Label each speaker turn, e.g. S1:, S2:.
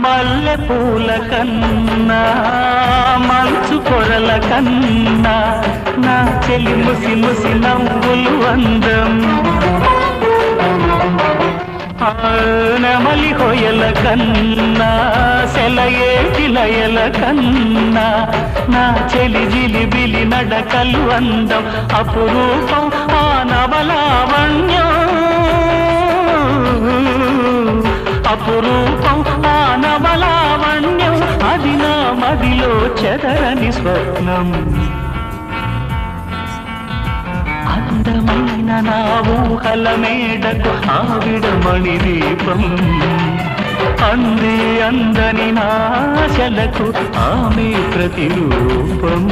S1: మల్లె పూల కన్నా మంచు పొరల కన్నా నా చెలి ముసి ముసి నవ్వులు అందం నెమలి హొయల కన్నా సెలయేటి లయల కన్నా నా చెలి జిలిబిలి నడకలు అందం అపురూపం ఆ నవలావణ్యం అపురూపం ఆ నవలావణ్యం అది నా మదిలో చెదరని స్వప్నం అందమైన నా ఊహల మేడకు ఆవిడమణి దీపం అంది అందని నాశలకు ఆమె ప్రతిరూపం